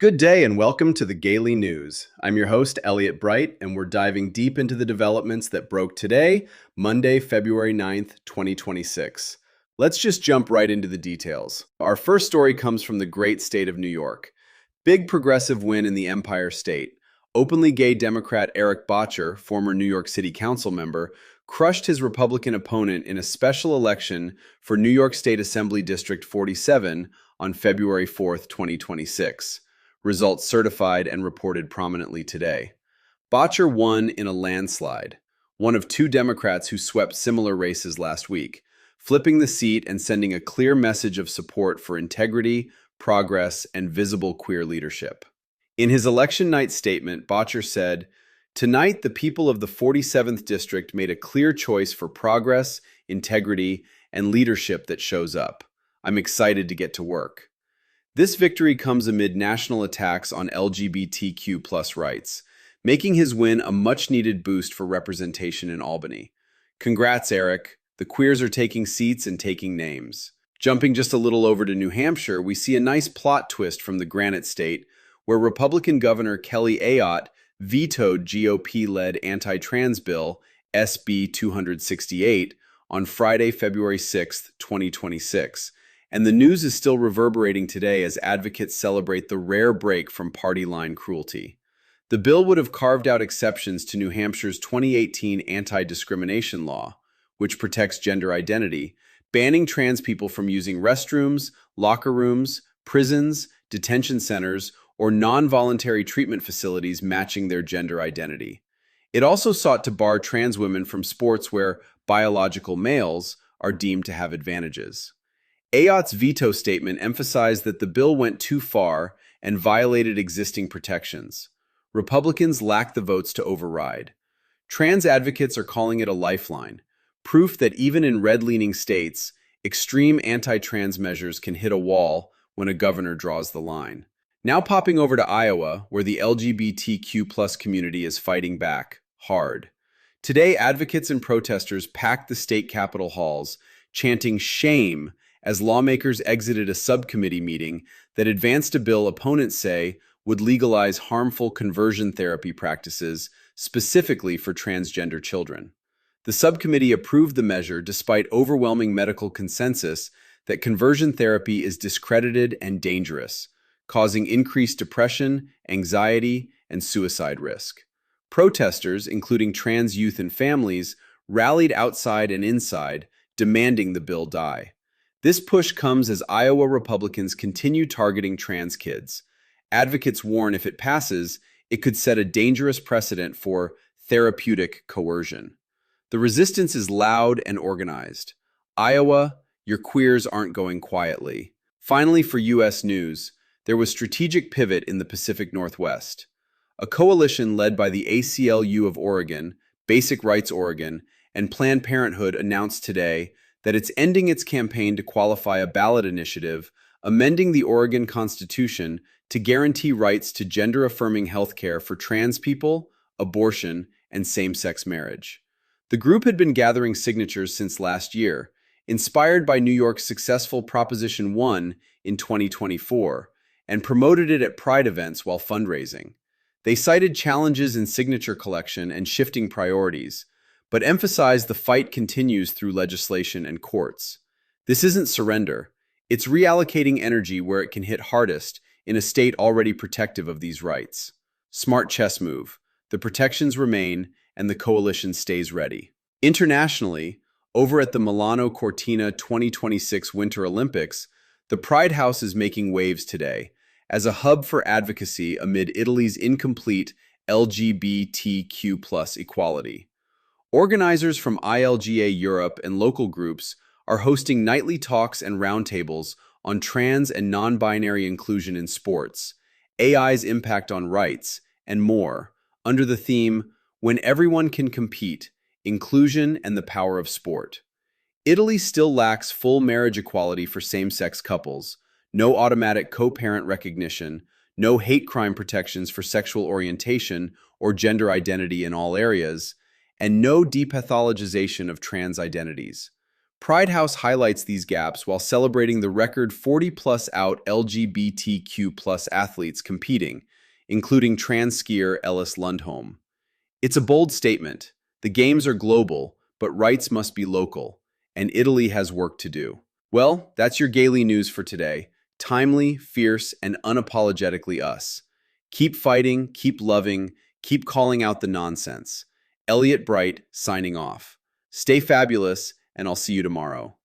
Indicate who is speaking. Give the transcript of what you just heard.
Speaker 1: Good day and welcome to the Gaily News. I'm your host, Elliot Bright, and we're diving deep into the developments that broke today, Monday, February 9th, 2026. Let's just jump right into the details. Our first story comes from the great state of New York. Big progressive win in the Empire State. Openly gay Democrat Erik Bottcher, former New York City Council member, crushed his Republican opponent in a special election for New York State Assembly District 47 on February 4th, 2026. Results certified and reported prominently today. Bottcher won in a landslide, one of two Democrats who swept similar races last week, flipping the seat and sending a clear message of support for integrity, progress, and visible queer leadership. In his election night statement, Bottcher said, "Tonight, the people of the 47th District made a clear choice for progress, integrity, and leadership that shows up. I'm excited to get to work." This victory comes amid national attacks on LGBTQ+ rights, making his win a much-needed boost for representation in Albany. Congrats, Erik. The queers are taking seats and taking names. Jumping just a little over to New Hampshire, we see a nice plot twist from the Granite State, where Republican Governor Kelly Ayotte vetoed GOP-led anti-trans bill SB 268 on Friday, February 6, 2026. And the news is still reverberating today as advocates celebrate the rare break from party line cruelty. The bill would have carved out exceptions to New Hampshire's 2018 anti-discrimination law, which protects gender identity, banning trans people from using restrooms, locker rooms, prisons, detention centers, or non-voluntary treatment facilities matching their gender identity. It also sought to bar trans women from sports where biological males are deemed to have advantages. Ayotte's veto statement emphasized that the bill went too far and violated existing protections. Republicans lacked the votes to override. Trans advocates are calling it a lifeline, proof that even in red-leaning states, extreme anti-trans measures can hit a wall when a governor draws the line. Now popping over to Iowa, where the LGBTQ+ community is fighting back hard. Today, advocates and protesters packed the state capitol halls, chanting "shame" as lawmakers exited a subcommittee meeting that advanced a bill opponents say would legalize harmful conversion therapy practices specifically for transgender children. The subcommittee approved the measure despite overwhelming medical consensus that conversion therapy is discredited and dangerous, causing increased depression, anxiety, and suicide risk. Protesters, including trans youth and families, rallied outside and inside, demanding the bill die. This push comes as Iowa Republicans continue targeting trans kids. Advocates warn if it passes, it could set a dangerous precedent for therapeutic coercion. The resistance is loud and organized. Iowa, your queers aren't going quietly. Finally, for U.S. news, there was strategic pivot in the Pacific Northwest. A coalition led by the ACLU of Oregon, Basic Rights Oregon, and Planned Parenthood announced today that it's ending its campaign to qualify a ballot initiative amending the Oregon Constitution to guarantee rights to gender-affirming healthcare for trans people, abortion, and same-sex marriage. The group had been gathering signatures since last year, inspired by New York's successful Proposition 1 in 2024, and promoted it at Pride events while fundraising. They cited challenges in signature collection and shifting priorities, but emphasized the fight continues through legislation and courts. This isn't surrender. It's reallocating energy where it can hit hardest in a state already protective of these rights. Smart chess move. The protections remain, and the coalition stays ready. Internationally, over at the Milano Cortina 2026 Winter Olympics, the Pride House is making waves today as a hub for advocacy amid Italy's incomplete LGBTQ+ equality. Organizers from ILGA Europe and local groups are hosting nightly talks and roundtables on trans and non-binary inclusion in sports, AI's impact on rights, and more, under the theme, "When Everyone Can Compete, Inclusion and the Power of Sport." Italy still lacks full marriage equality for same-sex couples, no automatic co-parent recognition, no hate crime protections for sexual orientation or gender identity in all areas, and no depathologization of trans identities. Pride House highlights these gaps while celebrating the record 40-plus out LGBTQ+ athletes competing, including trans skier Ellis Lundholm. It's a bold statement. The games are global, but rights must be local, and Italy has work to do. Well, that's your Gaily news for today. Timely, fierce, and unapologetically us. Keep fighting, keep loving, keep calling out the nonsense. Elliot Bright signing off. Stay fabulous, and I'll see you tomorrow.